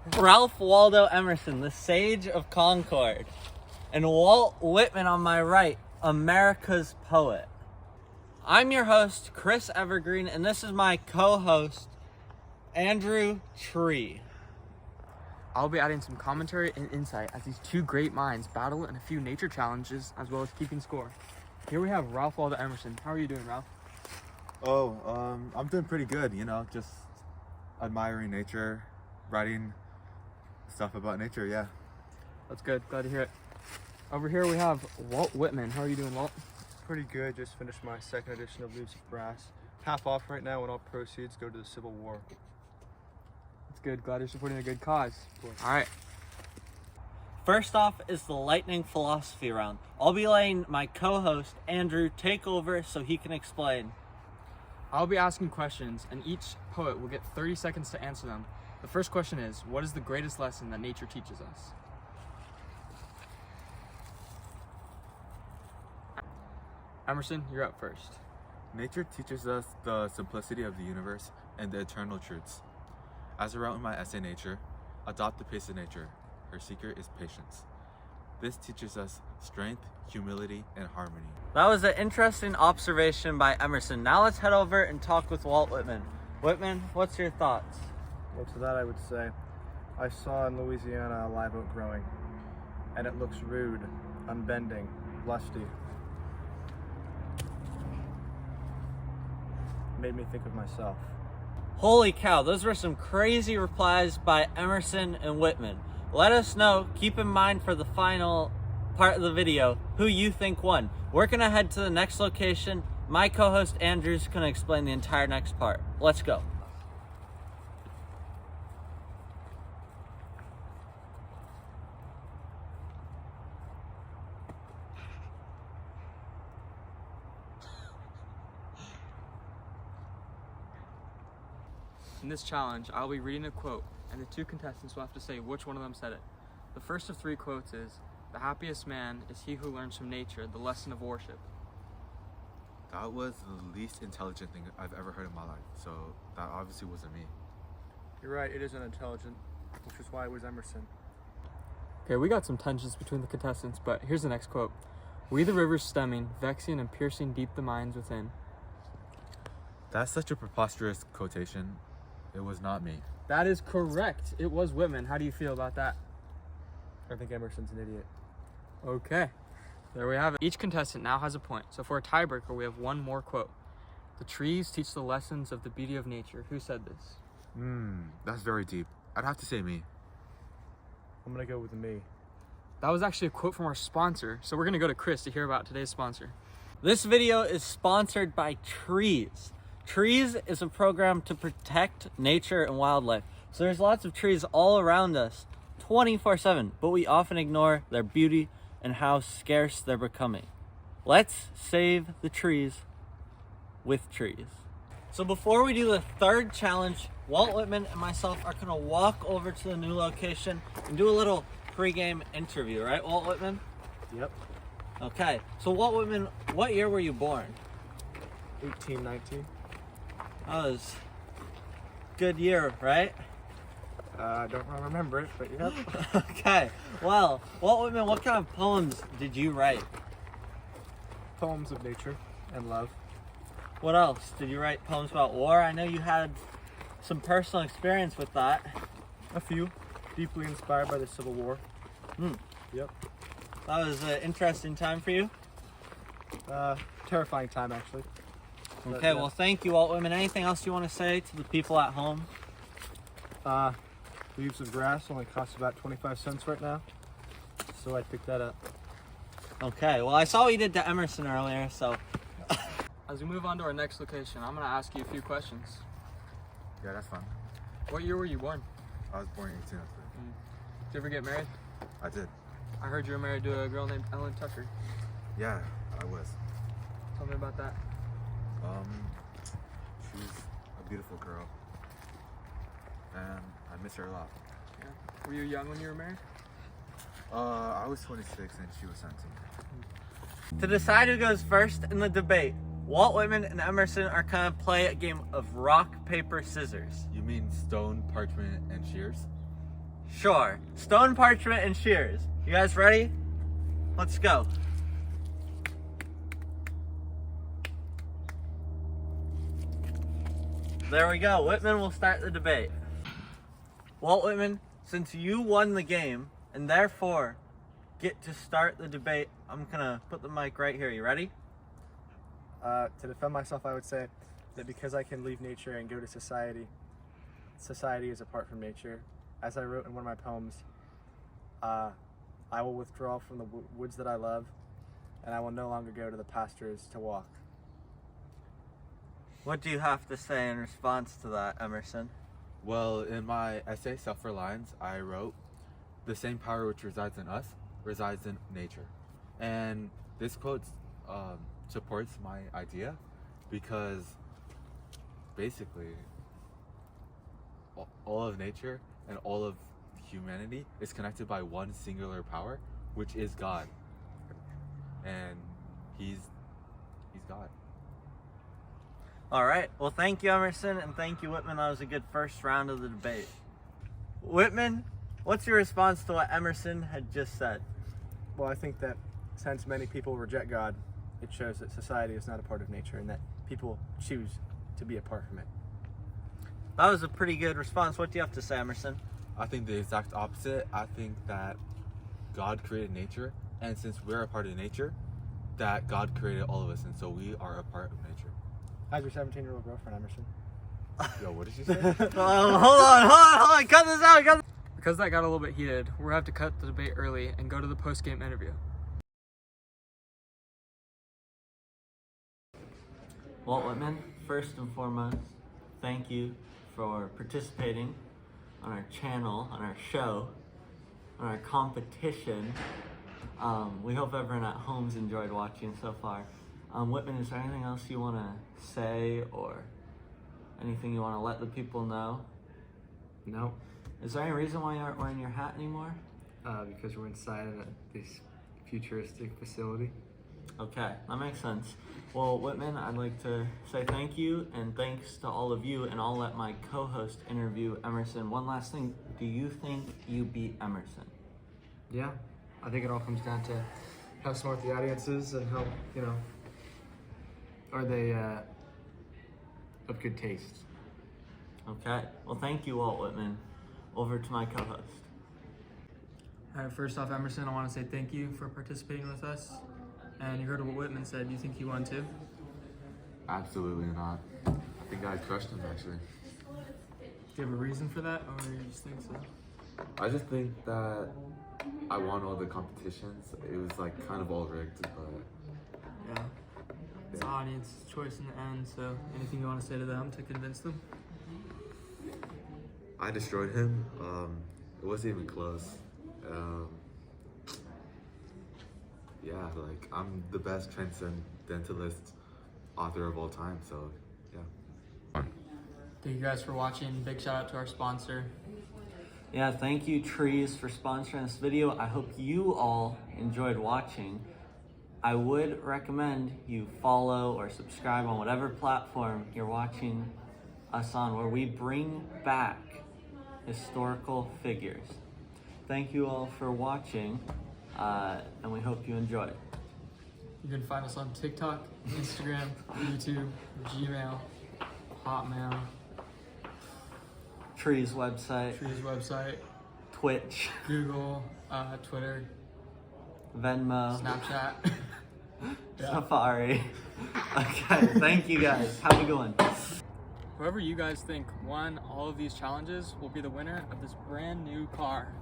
Ralph Waldo Emerson, the sage of Concord. And Walt Whitman on my right, America's poet. I'm your host, Chris Evergreen, and this is my co-host, Andrew Tree. I'll be adding some commentary and insight as these two great minds battle in a few nature challenges as well as keeping score. Here we have Ralph Waldo Emerson. How are you doing, Ralph? I'm doing pretty good, just admiring nature, writing stuff about nature, yeah. That's good. Glad to hear it. Over here we have Walt Whitman. How are you doing, Walt? Pretty good. Just finished my second edition of Leaves of Grass. Half off right now, and all proceeds go to the Civil War. That's good. Glad you're supporting a good cause. All right. First off is the lightning philosophy round. I'll be letting my co-host, Andrew, take over so he can explain. I'll be asking questions, and each poet will get 30 seconds to answer them. The first question is, what is the greatest lesson that nature teaches us? Emerson, you're up first. Nature teaches us the simplicity of the universe and the eternal truths. As I wrote in my essay, Nature, adopt the pace of nature. Her secret is patience. This teaches us strength, humility, and harmony. That was an interesting observation by Emerson. Now let's head over and talk with Walt Whitman. Whitman, what's your thoughts? Well, to that I would say, I saw in Louisiana a live oak growing, and it looks rude, unbending, lusty. Made me think of myself. Holy cow, those were some crazy replies by Emerson and Whitman. Let us know, keep in mind for the final part of the video, who you think won. We're gonna head to the next location. My co-host Andrew's gonna explain the entire next part. Let's go. In this challenge, I'll be reading a quote, and the two contestants will have to say which one of them said it. The first of three quotes is, "The happiest man is he who learns from nature the lesson of worship." That was the least intelligent thing I've ever heard in my life, so that obviously wasn't me. You're right, it is unintelligent, which is why it was Emerson. Okay, we got some tensions between the contestants, but here's the next quote. "We the rivers stemming, vexing and piercing deep the minds within." That's such a preposterous quotation. It was not me. That is correct. It was Whitman. How do you feel about that? I think Emerson's an idiot. Okay, there we have it. Each contestant now has a point. So for a tiebreaker, we have one more quote. "The trees teach the lessons of the beauty of nature." Who said this? That's very deep. I'd have to say me. I'm gonna go with me. That was actually a quote from our sponsor. So we're gonna go to Chris to hear about today's sponsor. This video is sponsored by Trees. Trees is a program to protect nature and wildlife. So there's lots of trees all around us 24/7, but we often ignore their beauty and how scarce they're becoming. Let's save the trees with trees. So before we do the third challenge, Walt Whitman and myself are gonna walk over to the new location and do a little pregame interview, right, Walt Whitman? Yep. Okay, so Walt Whitman, what year were you born? 1819. That was a good year, right? I don't remember it, but yep. Okay, well, Walt Whitman, what kind of poems did you write? Poems of nature and love. What else? Did you write poems about war? I know you had some personal experience with that. A few. Deeply inspired by the Civil War. Yep. That was an interesting time for you? Terrifying time, actually. Okay, well, thank you, Walt Whitman. Anything else you want to say to the people at home? Leaves of Grass only costs about 25 cents right now, so I picked that up. Okay, well, I saw what you did to Emerson earlier, so... As we move on to our next location, I'm gonna ask you a few questions. Yeah, that's fine. What year were you born? I was born in 1803. Did you ever get married? I did. I heard you were married to a girl named Ellen Tucker. Yeah, I was. Tell me about that. She's a beautiful girl, and I miss her a lot. Yeah. Were you young when you were married? I was 26 and she was 17. To decide who goes first in the debate, Walt Whitman and Emerson are gonna play a game of rock, paper, scissors. You mean stone, parchment, and shears? Sure. Stone, parchment, and shears. You guys ready? Let's go. There we go. Whitman will start the debate. Walt Whitman, since you won the game and therefore get to start the debate, I'm gonna put the mic right here. You ready? To defend myself, I would say that because I can leave nature and go to society, society is apart from nature. As I wrote in one of my poems, I will withdraw from the woods that I love, and I will no longer go to the pastures to walk. What do you have to say in response to that, Emerson? Well, in my essay, Self-Reliance, I wrote, the same power which resides in us resides in nature. And this quote supports my idea because basically all of nature and all of humanity is connected by one singular power, which is God. And he's God. All right. Well, thank you, Emerson, and thank you, Whitman. That was a good first round of the debate. Whitman, what's your response to what Emerson had just said? Well, I think that since many people reject God, it shows that society is not a part of nature and that people choose to be apart from it. That was a pretty good response. What do you have to say, Emerson? I think the exact opposite. I think that God created nature, and since we're a part of nature, that God created all of us, and so we are a part of nature. How's your 17-year-old girlfriend, Emerson? Yo, what did you say? Hold on. Cut this out. Because that got a little bit heated, we're gonna have to cut the debate early and go to the post-game interview. Walt Whitman, first and foremost, thank you for participating on our channel, on our show, on our competition. We hope everyone at home's enjoyed watching so far. Whitman, is there anything else you want to say or anything you want to let the people know? No, Is there any reason why you aren't wearing your hat anymore? because we're inside of this futuristic facility. Okay, that makes sense. Well, Whitman, I'd like to say thank you and thanks to all of you, and I'll let my co-host interview Emerson. One last thing, do you think you beat Emerson? Yeah, I think it all comes down to how smart the audience is and how, are they of good taste. Okay, well thank you, Walt Whitman. Over to my co-host. All right, first off, Emerson, I want to say thank you for participating with us. And you heard what Whitman said. Do you think he won too? Absolutely not. I think I crushed him, actually. Do you have a reason for that, or you just think so? I just think that I won all the competitions. It was like kind of all rigged, but Yeah. It's the audience's choice in the end, so anything you want to say to them to convince them? I destroyed him. It wasn't even close. Yeah, like I'm the best transcendentalist author of all time, so yeah. Thank you guys for watching. Big shout out to our sponsor. Yeah, thank you, Trees, for sponsoring this video. I hope you all enjoyed watching. I would recommend you follow or subscribe on whatever platform you're watching us on, where we bring back historical figures. Thank you all for watching, and we hope you enjoyed. You can find us on TikTok, Instagram, YouTube, Gmail, Hotmail, Trees website, Tree's website, Twitch, Google, Twitter, Venmo, Snapchat. Safari. Okay, thank you guys. Have a good one. Whoever you guys think won all of these challenges will be the winner of this brand new car.